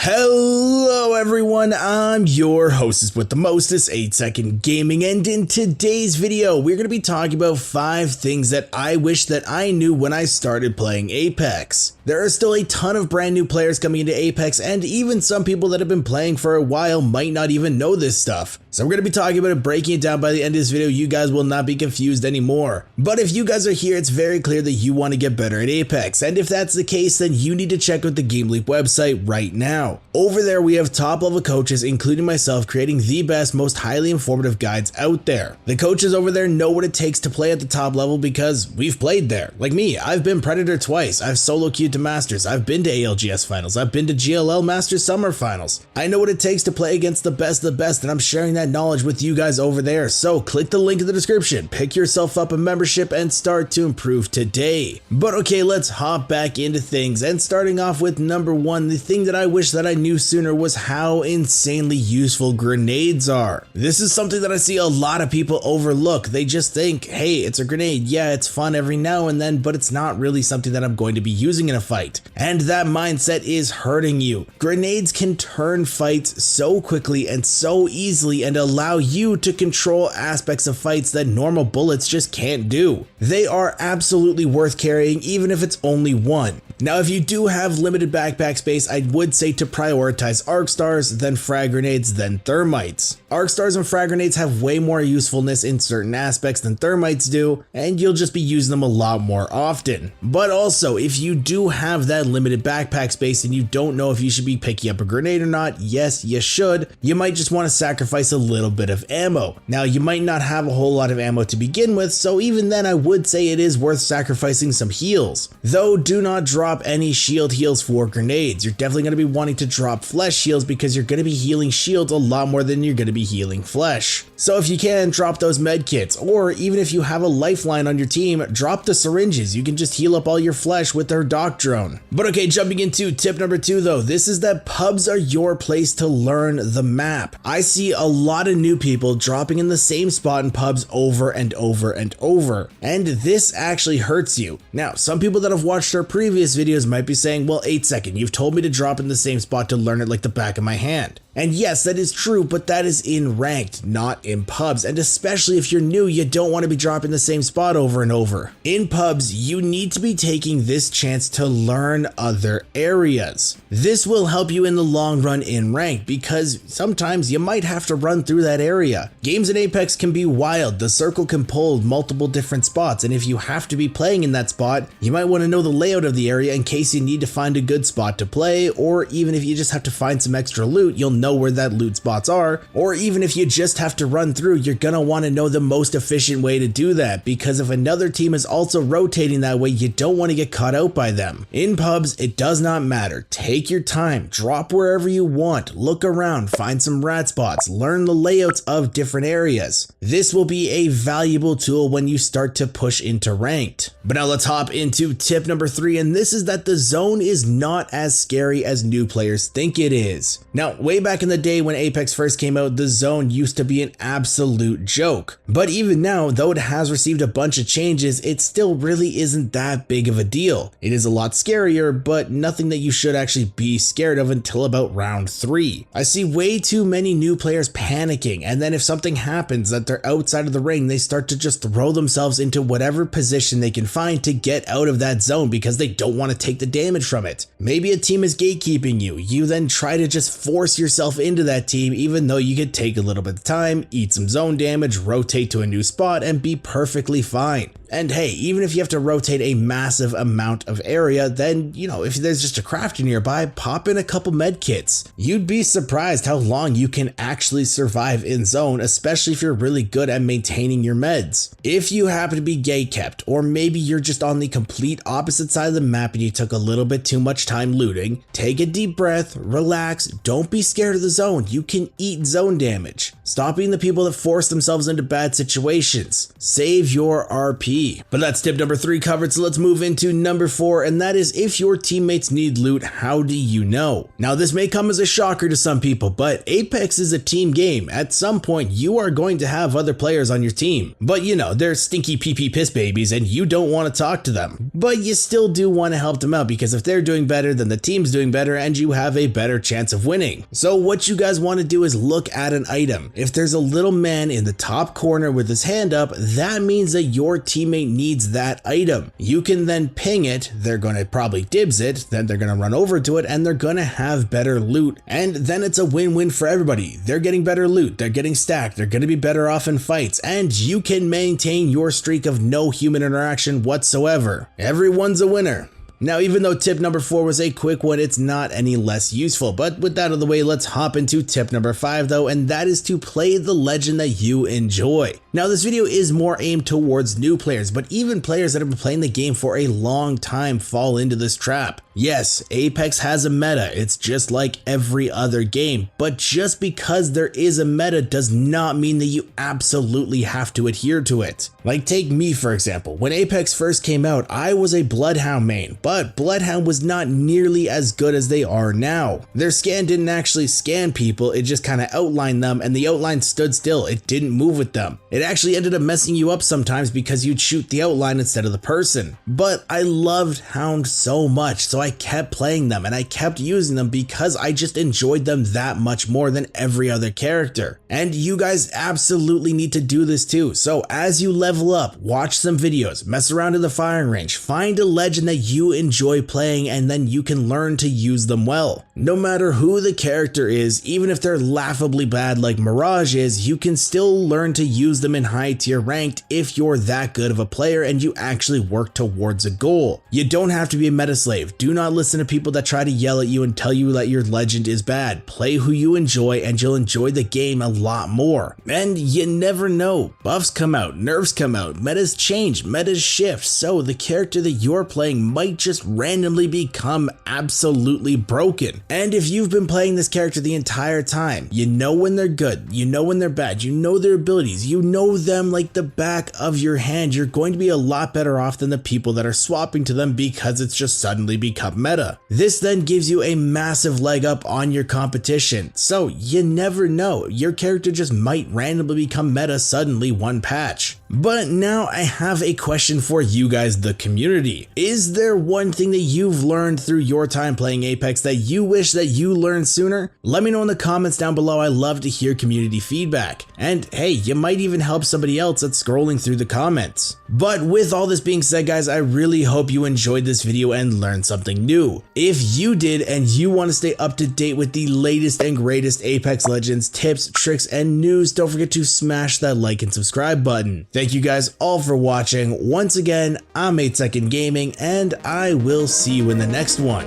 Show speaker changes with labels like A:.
A: Hello everyone, I'm your hostess with the mostest, 8-Second Gaming, and in today's video we're going to be talking about 5 things that I wish that I knew when I started playing Apex. There are still a ton of brand new players coming into Apex, and even some people that have been playing for a while might not even know this stuff. So we're going to be talking about it, breaking it down. By the end of this video, you guys will not be confused anymore. But if you guys are here, it's very clear that you want to get better at Apex, and if that's the case, then you need to check out the GameLeap website right now. Over there we have top level coaches, including myself, creating the best, most highly informative guides out there. The coaches over there know what it takes to play at the top level because we've played there. Like me, I've been Predator twice, I've solo queued to Masters, I've been to ALGS finals, I've been to GLL Masters Summer finals. I know what it takes to play against the best of the best, and I'm sharing that knowledge with you guys over there. So click the link in the description, pick yourself up a membership, and start to improve today. But okay, let's hop back into things, and starting off with number 1, the thing that I wish that I knew sooner was how insanely useful grenades are. This is something that I see a lot of people overlook. They just think, hey, it's a grenade, yeah, it's fun every now and then, but it's not really something that I'm going to be using in a fight. And that mindset is hurting you. Grenades can turn fights so quickly and so easily and allow you to control aspects of fights that normal bullets just can't do. They are absolutely worth carrying, even if it's only one. Now, if you do have limited backpack space, I would say to prioritize arc stars, then frag grenades, then thermites. Arc stars and frag grenades have way more usefulness in certain aspects than thermites do, and you'll just be using them a lot more often. But also, if you do have that limited backpack space and you don't know if you should be picking up a grenade or not, yes, you should. You might just want to sacrifice a little bit of ammo. Now, you might not have a whole lot of ammo to begin with, so even then I would say it is worth sacrificing some heals. Though, do not drop any shield heals for grenades. You're definitely going to be wanting to drop flesh shields because you're going to be healing shields a lot more than you're going to be healing flesh. So if you can, drop those med kits, or even if you have a lifeline on your team, drop the syringes. You can just heal up all your flesh with their dock drone. But okay, jumping into tip number 2 though, this is that pubs are your place to learn the map. I see a lot of new people dropping in the same spot in pubs over and over and over, and this actually hurts you. Now, some people that have watched our previous videos might be saying, well, 8-Second, you've told me to drop in the same spot to learn it like the back of my hand. And yes, that is true, but that is in ranked, not in pubs. And especially if you're new, you don't want to be dropping the same spot over and over. In pubs, you need to be taking this chance to learn other areas. This will help you in the long run in ranked, because sometimes you might have to run through that area. Games in Apex can be wild. The circle can pull multiple different spots, and if you have to be playing in that spot, you might want to know the layout of the area in case you need to find a good spot to play, or even if you just have to find some extra loot, you'll know where that loot spots are, or even if you just have to run through, you're gonna want to know the most efficient way to do that, because if another team is also rotating that way, you don't want to get caught out by them. In pubs, it does not matter. Take your time, drop wherever you want, look around, find some rat spots, learn the layouts of different areas. This will be a valuable tool when you start to push into ranked. But now let's hop into tip number 3, and this is that the zone is not as scary as new players think it is. Now, way back in the day when Apex first came out, the zone used to be an absolute joke. But even now, though it has received a bunch of changes, it still really isn't that big of a deal. It is a lot scarier, but nothing that you should actually be scared of until about round 3. I see way too many new players panicking, and then if something happens that they're outside of the ring, they start to just throw themselves into whatever position they can find to get out of that zone because they don't want to take the damage from it. Maybe a team is gatekeeping you. You then try to just force yourself into that team, even though you could take a little bit of time, eat some zone damage, rotate to a new spot, and be perfectly fine. And hey, even if you have to rotate a massive amount of area, then, you know, if there's just a crafter nearby, pop in a couple med kits. You'd be surprised how long you can actually survive in zone, especially if you're really good at maintaining your meds. If you happen to be gatekept, or maybe you're just on the complete opposite side of the map and you took a little bit too much time looting, take a deep breath, relax, don't be scared of the zone. You can eat zone damage. Stop being the people that force themselves into bad situations. Save your RP. PvP. But that's tip number 3 covered, so let's move into number 4, and that is if your teammates need loot, how do you know? Now this may come as a shocker to some people, but Apex is a team game. At some point you are going to have other players on your team, but you know, they're stinky pee-pee piss babies and you don't want to talk to them. But you still do want to help them out, because if they're doing better, then the team's doing better and you have a better chance of winning. So what you guys want to do is look at an item. If there's a little man in the top corner with his hand up, that means that your teammate needs that item. You can then ping it, they're going to probably dibs it, then they're going to run over to it and they're going to have better loot. And then it's a win-win for everybody. They're getting better loot, they're getting stacked, they're going to be better off in fights, and you can maintain your streak of no human interaction whatsoever. Everyone's a winner. Now, even though tip number 4 was a quick one, it's not any less useful. But with that out of the way, let's hop into tip number 5 though, and that is to play the legend that you enjoy. Now this video is more aimed towards new players, but even players that have been playing the game for a long time fall into this trap. Yes, Apex has a meta, it's just like every other game, but just because there is a meta does not mean that you absolutely have to adhere to it. Like take me for example, when Apex first came out, I was a Bloodhound main, but Bloodhound was not nearly as good as they are now. Their scan didn't actually scan people, it just kind of outlined them, and the outline stood still, it didn't move with them. It actually ended up messing you up sometimes because you'd shoot the outline instead of the person. But I loved Hound so much, so I kept playing them and I kept using them because I just enjoyed them that much more than every other character. And you guys absolutely need to do this too. So as you level up, watch some videos, mess around in the firing range, find a legend that you enjoy playing, and then you can learn to use them well. No matter who the character is, even if they're laughably bad like Mirage is, you can still learn to use them in high tier ranked if you're that good of a player and you actually work towards a goal. You don't have to be a meta slave. Do not listen to people that try to yell at you and tell you that your legend is bad. Play who you enjoy and you'll enjoy the game a lot more. And you never know. Buffs come out, nerfs come out, metas change, metas shift, so the character that you're playing might just randomly become absolutely broken. And if you've been playing this character the entire time, you know when they're good, you know when they're bad, you know their abilities, you know them like the back of your hand, you're going to be a lot better off than the people that are swapping to them because it's just suddenly become meta. This then gives you a massive leg up on your competition. So you never know, your character just might randomly become meta suddenly one patch. But now I have a question for you guys, the community. Is there one thing that you've learned through your time playing Apex that you wish that you learned sooner? Let me know in the comments down below. I love to hear community feedback. And hey, you might even help somebody else that's scrolling through the comments. But with all this being said guys, I really hope you enjoyed this video and learned something new. If you did and you want to stay up to date with the latest and greatest Apex Legends tips, tricks, and news, don't forget to smash that like and subscribe button. Thank you guys all for watching. Once again, I'm 8 Second Gaming and I will see you in the next one.